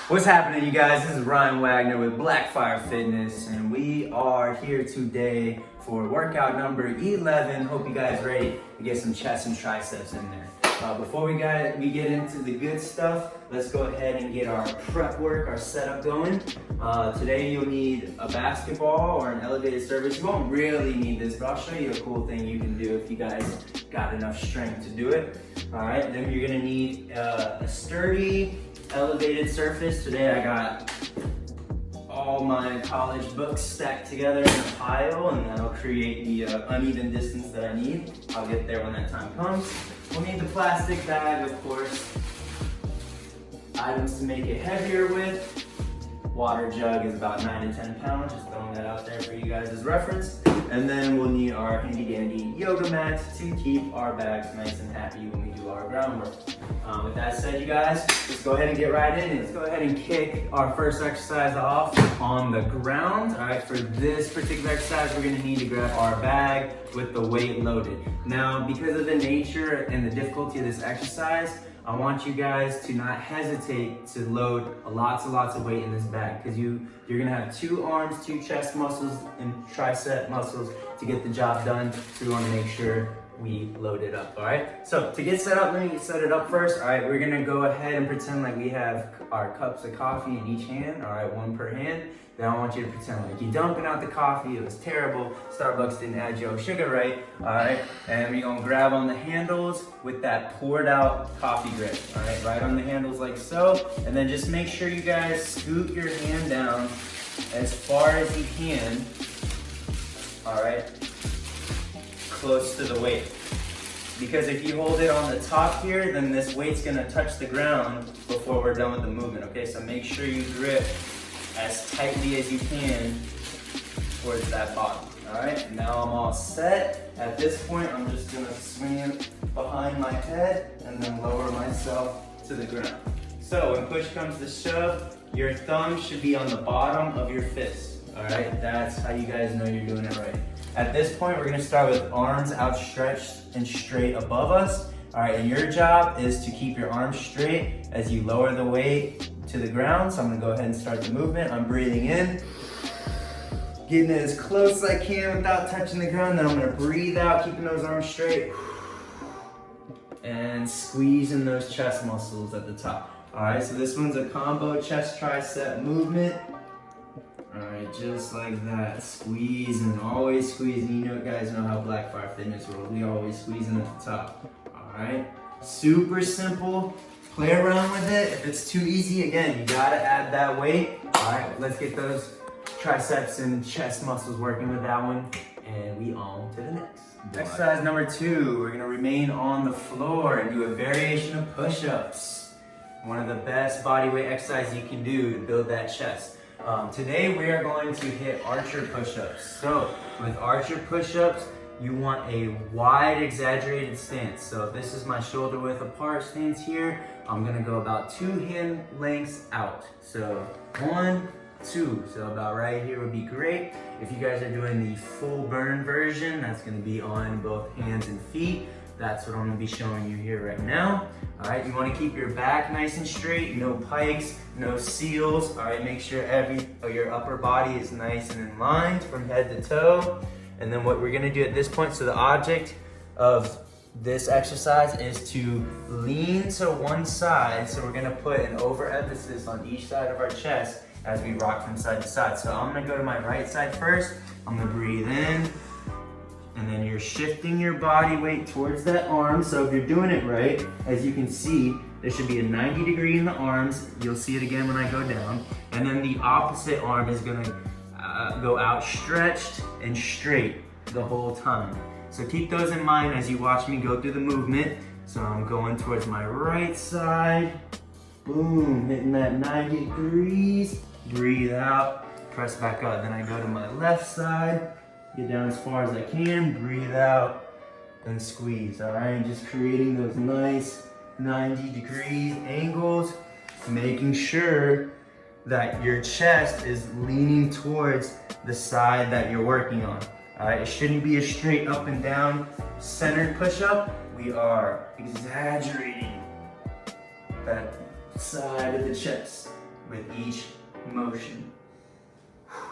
What's happening, you guys? This is Ryan Wagner with Blackfire Fitness, and we are here today for workout number 11. Hope you guys ready to get some chest and triceps in there. Before we get into the good stuff, let's go ahead and get our prep work, our setup going. Today you'll need a basketball or an elevated surface. You won't really need this, but I'll show you a cool thing you can do if you guys got enough strength to do it. All right, then you're gonna need a sturdy elevated surface. Today I got all my college books stacked together in a pile, and that'll create the uneven distance that I need. I'll get there when that time comes. We'll need the plastic bag, of course. Items to make it heavier with. Water jug is about 9 to 10 pounds, just throwing that out there for you guys as reference. And then we'll need our handy dandy yoga mat to keep our bags nice and happy when we do our groundwork. With that said, you guys, let's go ahead and get right in. Let's go ahead and kick our first exercise off on the ground. All right, for this particular exercise, we're gonna need to grab our bag with the weight loaded. Now, because of the nature and the difficulty of this exercise, I want you guys to not hesitate to load lots of weight in this bag, because you're gonna have 2 arms, 2 chest muscles, and tricep muscles to get the job done. So we wanna make sure we load it up, all right? So to get set up, let me set it up first. All right, we're gonna go ahead and pretend like we have our cups of coffee in each hand, all right, 1 per hand. Then I want you to pretend like you're dumping out the coffee. It was terrible. Starbucks didn't add your sugar right, all right? And we're gonna grab on the handles with that poured out coffee grip, all right? Right on the handles like so. And then just make sure you guys scoot your hand down as far as you can, all right? Close to the weight. Because if you hold it on the top here, then this weight's gonna touch the ground before we're done with the movement, okay? So make sure you grip as tightly as you can towards that bottom, all right? Now I'm all set. At this point, I'm just gonna swing it behind my head and then lower myself to the ground. So when push comes to shove, your thumb should be on the bottom of your fist, all right? That's how you guys know you're doing it right. At this point, we're gonna start with arms outstretched and straight above us. All right, and your job is to keep your arms straight as you lower the weight to the ground. So I'm gonna go ahead and start the movement. I'm breathing in, getting it as close as I can without touching the ground. Then I'm gonna breathe out, keeping those arms straight, and squeezing those chest muscles at the top. All right, so this one's a combo chest tricep movement. All right, just like that, squeezing, always squeezing. You know, guys know how Blackfire Fitness rolls. We always squeezing at the top. All right, super simple. Play around with it. If it's too easy, again, you gotta add that weight. All right, let's get those triceps and chest muscles working with that one, and we on to the next. Exercise number 2, we're gonna remain on the floor and do a variation of push-ups. One of the best body weight exercises you can do to build that chest. Today we are going to hit archer push-ups. So with archer push-ups, you want a wide exaggerated stance. So if this is my shoulder width apart stance here, I'm gonna go about 2 hand lengths out. So 1, 2, so about right here would be great. If you guys are doing the full burn version, that's gonna be on both hands and feet. That's what I'm gonna be showing you here right now. All right, you wanna keep your back nice and straight, no pikes, no seals. All right, make sure your upper body is nice and in line from head to toe. And then what we're gonna do at this point, so the object of this exercise is to lean to one side. So we're gonna put an overemphasis on each side of our chest as we rock from side to side. So I'm gonna go to my right side first. I'm gonna breathe in, and then you're shifting your body weight towards that arm. So if you're doing it right, as you can see, there should be a 90 degree in the arms. You'll see it again when I go down. And then the opposite arm is gonna go outstretched and straight the whole time. So keep those in mind as you watch me go through the movement. So I'm going towards my right side. Boom, hitting that 90 degrees. Breathe out, press back up. Then I go to my left side. Get down as far as I can, breathe out, then squeeze, all right? Just creating those nice 90 degrees angles, making sure that your chest is leaning towards the side that you're working on, all right? It shouldn't be a straight up and down centered push-up. We are exaggerating that side of the chest. with each motion.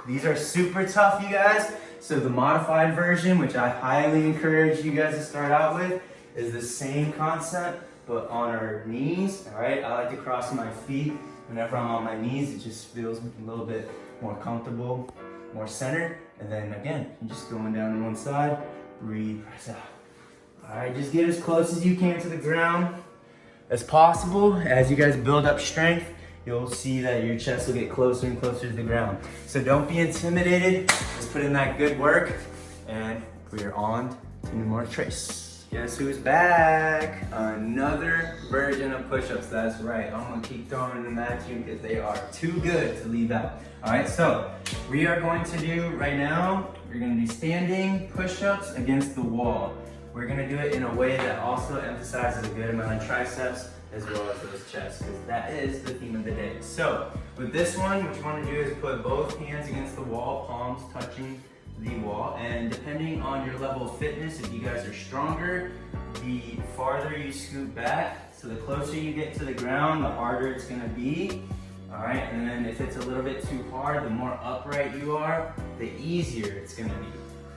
These are super tough, you guys. So the modified version, which I highly encourage you guys to start out with, is the same concept, but on our knees, all right? I like to cross my feet. Whenever I'm on my knees, it just feels a little bit more comfortable, more centered. And then again, you're just going down on one side, breathe, press out. All right, just get as close as you can to the ground as possible. As you guys build up strength, you'll see that your chest will get closer and closer to the ground. So don't be intimidated, just put in that good work, and we are on to more trace. Guess who's back? Another version of push-ups, that's right. I'm gonna keep throwing them at you because they are too good to leave out. All right, so we are going to do right now, we're gonna do standing push-ups against the wall. We're gonna do it in a way that also emphasizes a good amount of triceps as well as those chests, because that is the theme of the day. So with this one, what you wanna do is put both hands against the wall, palms touching the wall, and depending on your level of fitness, if you guys are stronger, the farther you scoot back. So the closer you get to the ground, the harder it's gonna be. All right, and then if it's a little bit too hard, the more upright you are, the easier it's gonna be.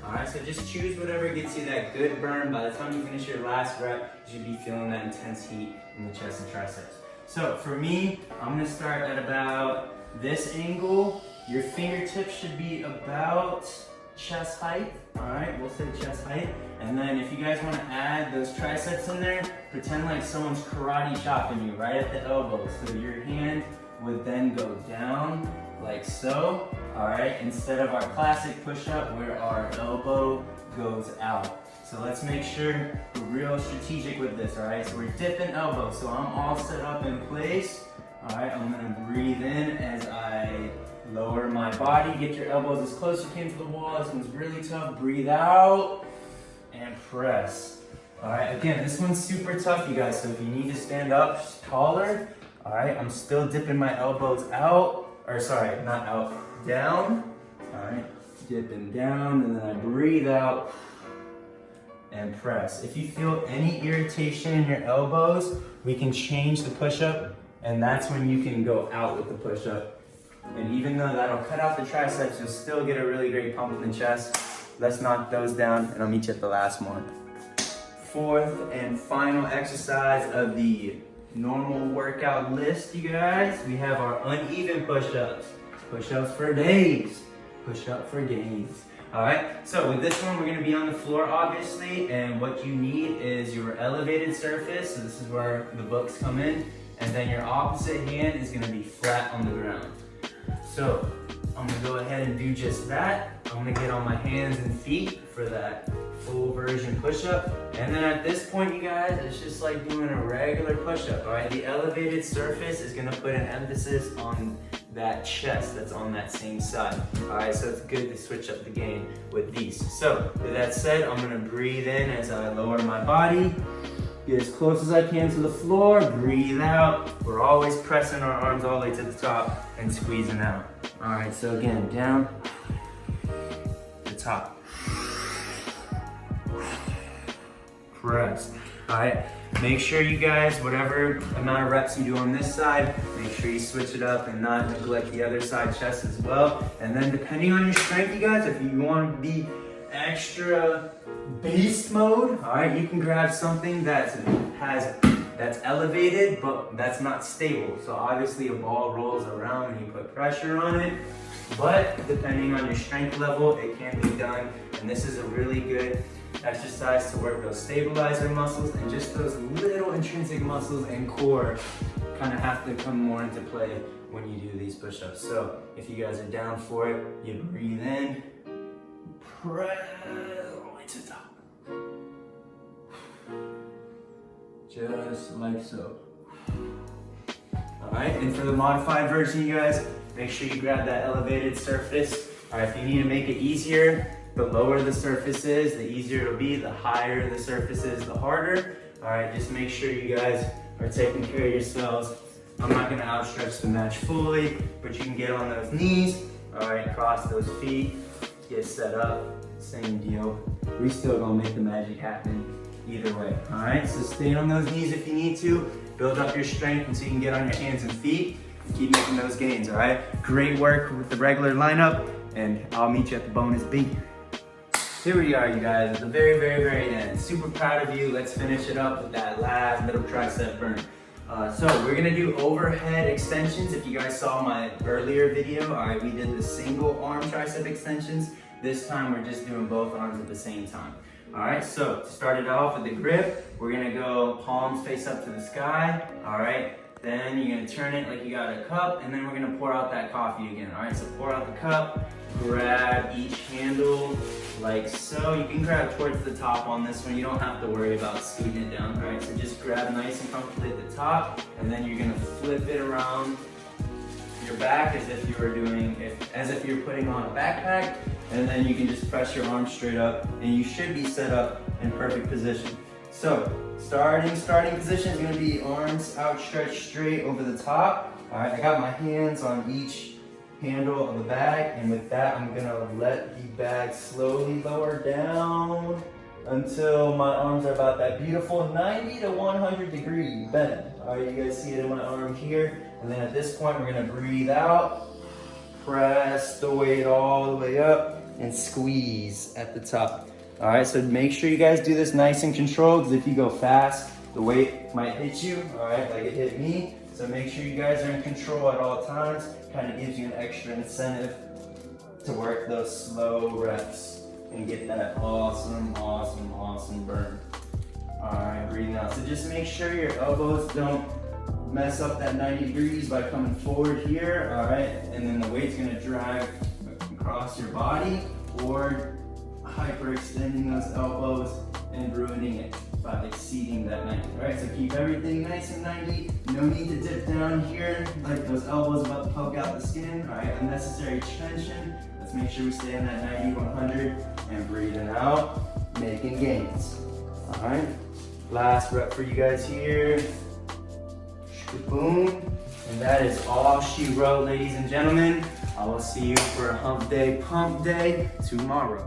All right, so just choose whatever gets you that good burn. By the time you finish your last rep, you should be feeling that intense heat in the chest and triceps. So for me, I'm gonna start at about this angle. Your fingertips should be about chest height. All right, we'll say chest height. And then if you guys wanna add those triceps in there, pretend like someone's karate chopping you right at the elbow. So your hand would then go down like so, all right? Instead of our classic push-up where our elbow goes out. So let's make sure we're real strategic with this, all right? So we're dipping elbow. So I'm all set up in place. All right, I'm gonna breathe in as I lower my body. Get your elbows as close as you can to the wall. This one's really tough. Breathe out and press. All right, again, this one's super tough, you guys. So if you need to stand up taller, all right, I'm still dipping my elbows out, or sorry, not out, down. All right, dipping down, and then I breathe out and press. If you feel any irritation in your elbows, we can change the push-up, and that's when you can go out with the push-up. And even though that'll cut out the triceps, you'll still get a really great pump in the chest. Let's knock those down, and I'll meet you at the last one. Fourth and final exercise of the normal workout list, you guys. We have our uneven push-ups. Push-ups for days. Push-up for days. All right, so with this one, we're gonna be on the floor, obviously, and what you need is your elevated surface. So this is where the books come in, and then your opposite hand is gonna be flat on the ground. So I'm gonna go ahead and do just that. I'm gonna get on my hands and feet for that full version push-up. And then at this point, you guys, it's just like doing a regular push-up, all right? The elevated surface is gonna put an emphasis on that chest that's on that same side. All right, so it's good to switch up the game with these. So with that said, I'm gonna breathe in as I lower my body. Get as close as I can to the floor, breathe out. We're always pressing our arms all the way to the top and squeezing out. All right, so again, down, the top. Press. All right, make sure you guys, whatever amount of reps you do on this side, make sure you switch it up and not neglect the other side chest as well. And then depending on your strength, you guys, if you want to be extra beast mode, all right, you can grab something that's elevated, but that's not stable. So obviously a ball rolls around when you put pressure on it, but depending on your strength level, it can be done. And this is a really good exercise to work those stabilizer muscles, and just those little intrinsic muscles and core kind of have to come more into play when you do these push-ups. So if you guys are down for it, you breathe in, press all the way to the top. Just like so. All right, and for the modified version, you guys, make sure you grab that elevated surface. All right, if you need to make it easier, the lower the surface is, the easier it'll be. The higher the surface is, the harder. All right, just make sure you guys are taking care of yourselves. I'm not gonna outstretch the match fully, but you can get on those knees. All right, cross those feet, get set up, same deal. We still gonna make the magic happen either way. All right, so stay on those knees if you need to. Build up your strength until you can get on your hands and feet. Keep making those gains, all right? Great work with the regular lineup, and I'll meet you at the bonus B. Here we are, you guys, at the very, very, very end. Super proud of you. Let's finish it up with that last middle tricep burn. So we're gonna do overhead extensions. If you guys saw my earlier video, all right, we did the single arm tricep extensions. This time we're just doing both arms at the same time. All right, so to start it off with the grip, we're gonna go palms face up to the sky, all right? Then you're gonna turn it like you got a cup, and then we're gonna pour out that coffee again, all right? So pour out the cup, grab each handle like so. You can grab towards the top on this one. You don't have to worry about scooting it down, all right? So just grab nice and comfortably at the top, and then you're gonna flip it around your back as if you were doing, as if you're putting on a backpack, and then you can just press your arms straight up, and you should be set up in perfect position. So, starting position is gonna be arms outstretched straight over the top. All right, I got my hands on each handle of the bag, and with that, I'm gonna let the bag slowly lower down until my arms are about that beautiful 90 to 100 degree bend. All right, you guys see it in my arm here. And then at this point, we're gonna breathe out, press the weight all the way up, and squeeze at the top. All right, so make sure you guys do this nice and controlled, because if you go fast, the weight might hit you, all right, like it hit me. So make sure you guys are in control at all times. Kind of gives you an extra incentive to work those slow reps and get that awesome, awesome, awesome burn. All right, breathing out. So just make sure your elbows don't mess up that 90 degrees by coming forward here, all right? And then the weight's gonna drag across your body, or hyperextending those elbows and ruining it by exceeding that 90, all right? So keep everything nice and 90. No need to dip down here, like those elbows about to poke out the skin, all right? Unnecessary tension. Let's make sure we stay in that 90, 100, and breathing out, making gains, all right? Last rep for you guys here. Boom. And that is all she wrote, ladies and gentlemen. I will see you for a hump day, pump day tomorrow.